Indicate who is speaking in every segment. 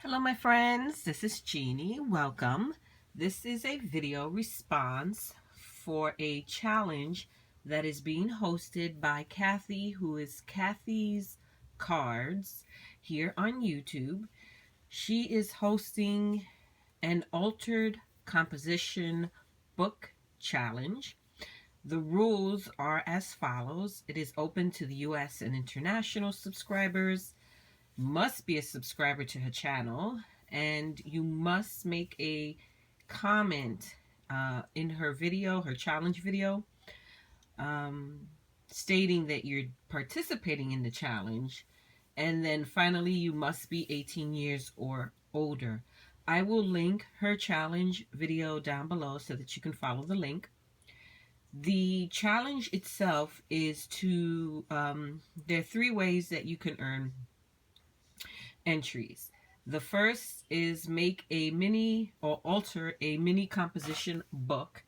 Speaker 1: Hello my friends, this is Jeannie. Welcome. This is a video response for a challenge that is being hosted by Kathy, who is Kathy's Cards here on YouTube. She is hosting an altered composition book challenge. The rules are as follows. It is open to the US and international subscribers. Must be a subscriber to her channel, and you must make a comment in her video, her challenge video, stating that you're participating in the challenge. And then finally, you must be 18 years or older. I will link her challenge video down below so that you can follow the link. The challenge itself is to, there are 3 ways that you can earn entries. The first is make a mini or alter a mini composition book,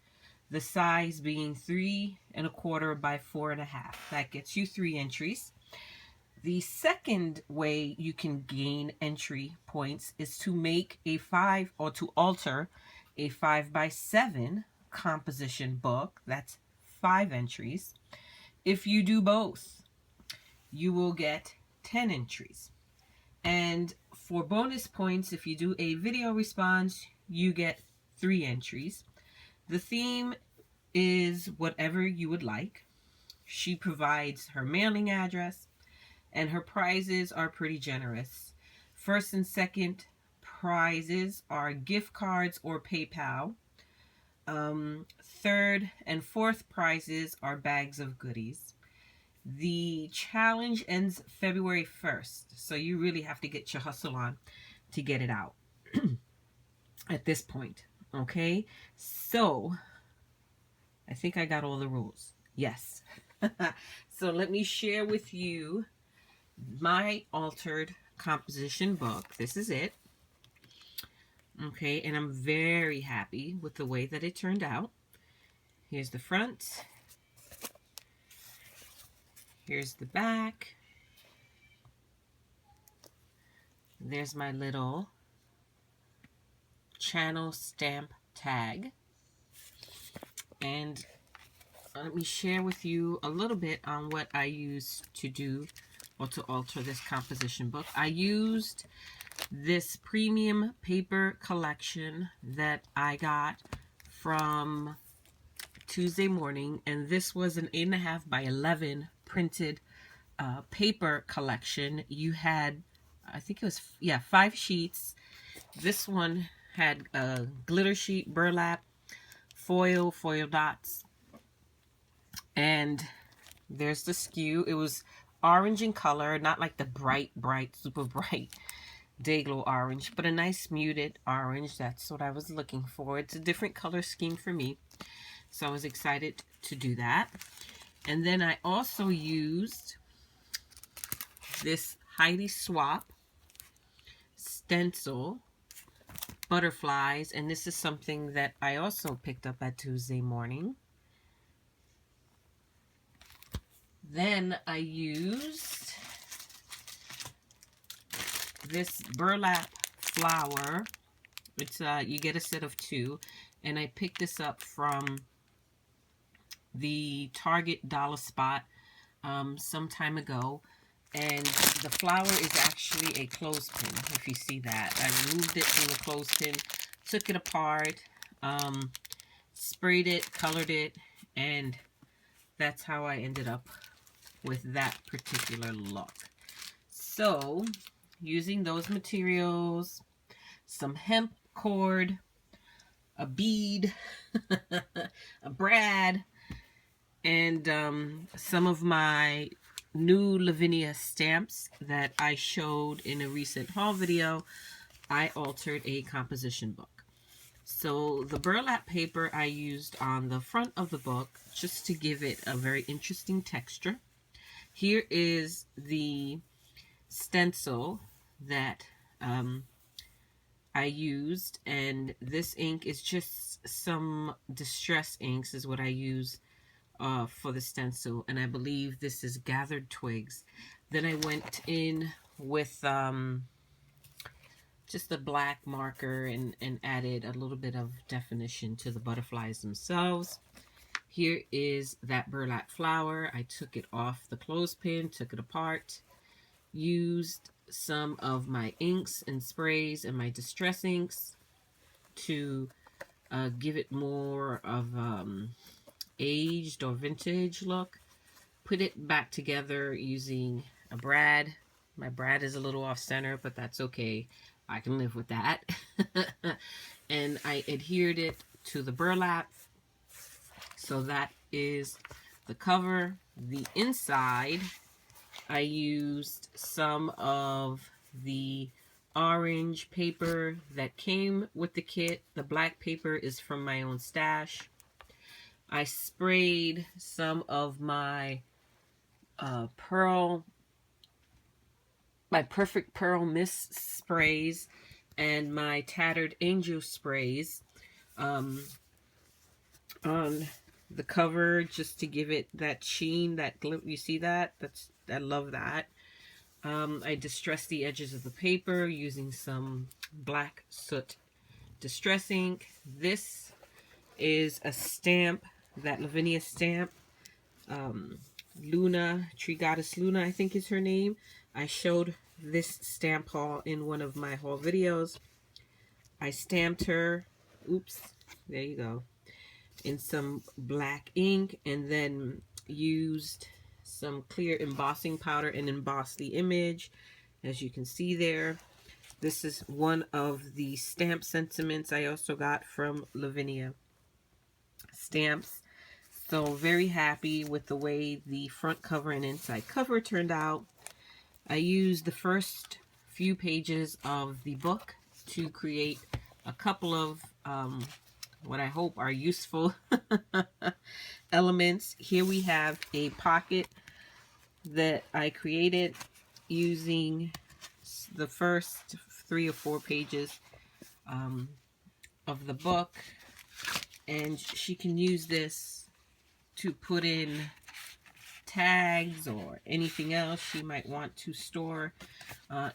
Speaker 1: the size being 3 1/4 by 4 1/2. That gets you 3 entries. The second way you can gain entry points is to make a 5 or to alter a 5 by 7 composition book. That's 5 entries. If you do both, you will get 10 entries. And for bonus points, if you do a video response, you get 3 entries. The theme is whatever you would like. She provides her mailing address, and her prizes are pretty generous. First and second prizes are gift cards or PayPal. Third and fourth prizes are bags of goodies. The challenge ends February 1st, so you really have to get your hustle on to get it out at this point, okay? So, I think I got all the rules. Yes. So let me share with you my altered composition book. This is it. Okay, and I'm very happy with the way that it turned out. Here's the front. Here's the back. There's my little channel stamp tag. And let me share with you a little bit on what I used to do or to alter this composition book. I used this premium paper collection that I got from Tuesday Morning, and this was an 8 1/2 by 11 printed paper collection. You had, I think it was, 5 sheets. This one had a glitter sheet, burlap, foil dots, and there's the skew. It was orange in color, not like the bright, super bright Dayglow orange, but a nice muted orange. That's what I was looking for. It's a different color scheme for me, so I was excited to do that. And then I also used this Heidi Swap stencil butterflies, and this is something that I also picked up at Tuesday Morning. Then I used this burlap flower. It's you get a set of 2, and I picked this up from the Target dollar spot some time ago, and the flower is actually a clothespin. If you see that, I removed it from the clothespin, took it apart, sprayed it, colored it, and that's how I ended up with that particular look. So using those materials, some hemp cord, a bead, a brad, and some of my new Lavinia stamps that I showed in a recent haul video, I altered a composition book. So the burlap paper I used on the front of the book just to give it a very interesting texture. Here is the stencil that I used, and this ink is just some distress inks is what I use for the stencil, and I believe this is gathered twigs. Then I went in with just a black marker and added a little bit of definition to the butterflies themselves. Here is that burlap flower. I took it off the clothespin, took it apart, used some of my inks and sprays and my distress inks to give it more of aged or vintage look. Put it back together using a brad. My brad is a little off center, but that's okay. I can live with that. And I adhered it to the burlap. So that is the cover. The inside, I used some of the orange paper that came with the kit. The black paper is from my own stash. I sprayed some of my Perfect Pearl Mist sprays and my Tattered Angel sprays on the cover, just to give it that sheen, that glint. You see that? I love that. I distressed the edges of the paper using some black soot distress ink. This is a stamp, that Lavinia stamp. Luna, Tree Goddess Luna, I think is her name. I showed this stamp haul in one of my haul videos. I stamped her, oops, there you go, in some black ink, and then used some clear embossing powder and embossed the image, as you can see there. This is one of the stamp sentiments I also got from Lavinia Stamps. So very happy with the way the front cover and inside cover turned out. I used the first few pages of the book to create a couple of what I hope are useful elements. Here we have a pocket that I created using the first 3 or 4 pages of the book, and she can use this to put in tags or anything else she might want to store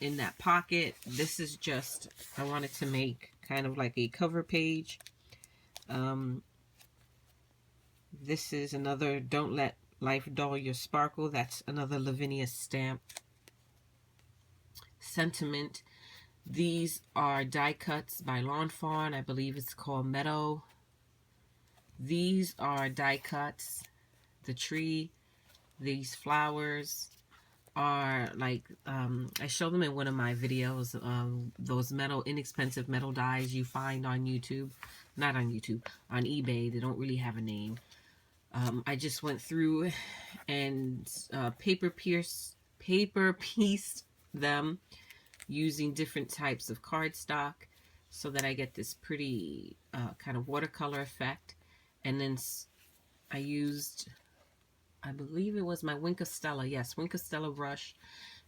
Speaker 1: in that pocket. This is just, I wanted to make kind of like a cover page. This is another Don't Let Life Dull Your Sparkle. That's another Lavinia stamp sentiment. These are die cuts by Lawn Fawn. I believe it's called Meadow. These are die cuts. The tree, these flowers are like, I show them in one of my videos, those metal, inexpensive metal dies you find on YouTube. Not on YouTube, on eBay. They don't really have a name. I just went through and paper pieced them using different types of cardstock so that I get this pretty kind of watercolor effect. And then I used, I believe it was my Wink of Stella, yes, Wink of Stella brush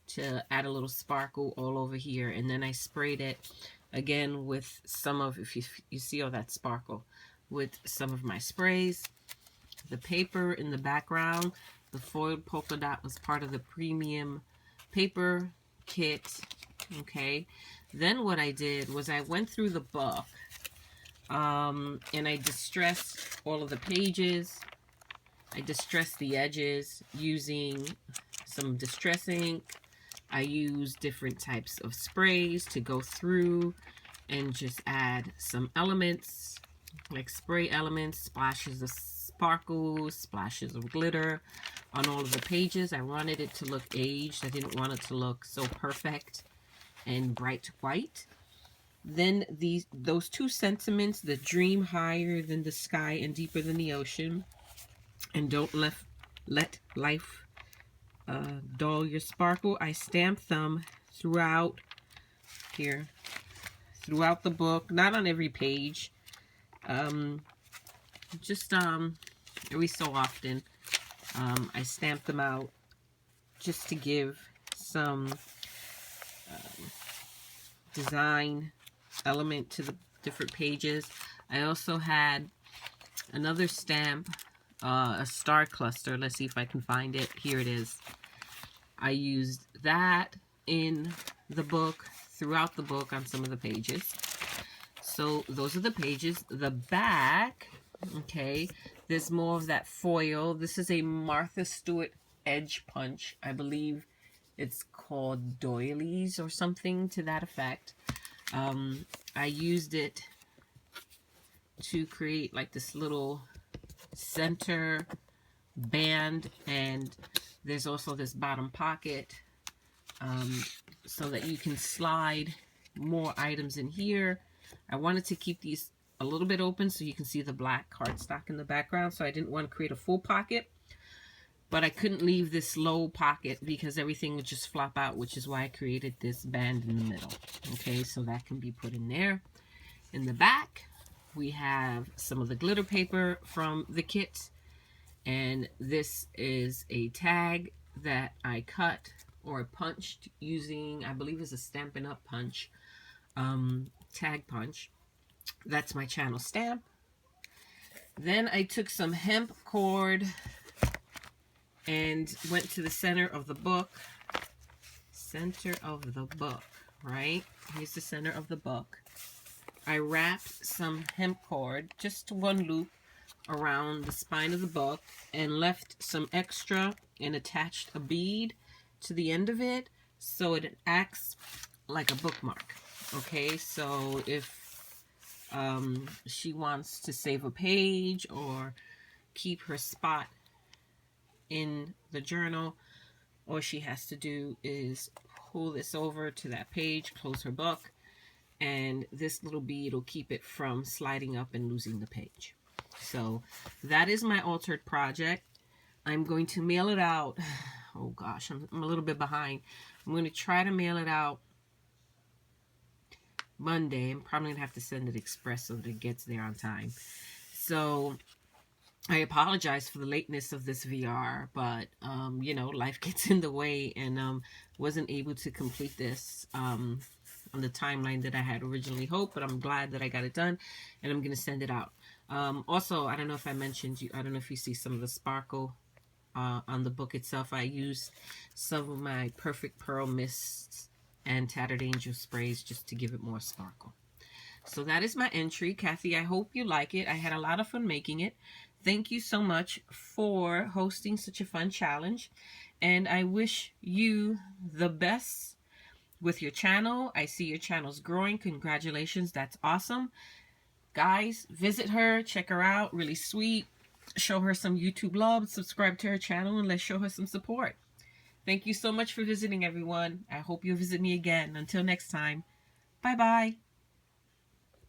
Speaker 1: to add a little sparkle all over here. And then I sprayed it again with some of, if you see all that sparkle, with some of my sprays. The paper in the background, the foiled polka dot, was part of the premium paper kit. Okay, then what I did was I went through the book and I distressed all of the pages. I distressed the edges using some distress ink. I used different types of sprays to go through and just add some elements, like spray elements, splashes of sparkle, splashes of glitter on all of the pages. I wanted it to look aged. I didn't want it to look so perfect and bright white. Then those 2 sentiments, the dream higher than the sky and deeper than the ocean, and don't let life dull your sparkle, I stamped them throughout here, throughout the book, not on every page, just every so often. I stamped them out just to give some design element to the different pages. I also had another stamp, a star cluster. Let's see if I can find it. Here it is. I used that in the book throughout the book on some of the pages. So those are the pages. The back, okay, there's more of that foil. This is a Martha Stewart edge punch. I believe it's called doilies or something to that effect. I used it to create like this little center band, and there's also this bottom pocket so that you can slide more items in here. I wanted to keep these a little bit open so you can see the black cardstock in the background, so I didn't want to create a full pocket, but I couldn't leave this low pocket because everything would just flop out, which is why I created this band in the middle. Okay, so that can be put in there. In the back, we have some of the glitter paper from the kit, and this is a tag that I cut or punched using, I believe it's a Stampin' Up! Punch, tag punch. That's my channel stamp. Then I took some hemp cord and went to the center of the book. Center of the book, right? Here's the center of the book. I wrapped some hemp cord, just one loop, around the spine of the book and left some extra and attached a bead to the end of it so it acts like a bookmark. Okay, so if she wants to save a page or keep her spot in the journal, all she has to do is pull this over to that page, close her book, and this little bead will keep it from sliding up and losing the page. So that is my altered project. I'm going to mail it out. Oh gosh, I'm a little bit behind. I'm going to try to mail it out Monday. I'm probably going to have to send it express so that it gets there on time. So I apologize for the lateness of this VR, but you know, life gets in the way, and wasn't able to complete this on the timeline that I had originally hoped, but I'm glad that I got it done, and I'm going to send it out. Also, I don't know if I mentioned, I don't know if you see some of the sparkle on the book itself. I used some of my Perfect Pearl mists and Tattered Angel sprays just to give it more sparkle. So that is my entry. Kathy, I hope you like it. I had a lot of fun making it. Thank you so much for hosting such a fun challenge, and I wish you the best with your channel. I see your channel's growing. Congratulations. That's awesome. Guys, visit her, check her out, really sweet. Show her some YouTube love, subscribe to her channel, and let's show her some support. Thank you so much for visiting, everyone. I hope you'll visit me again. Until next time, bye-bye.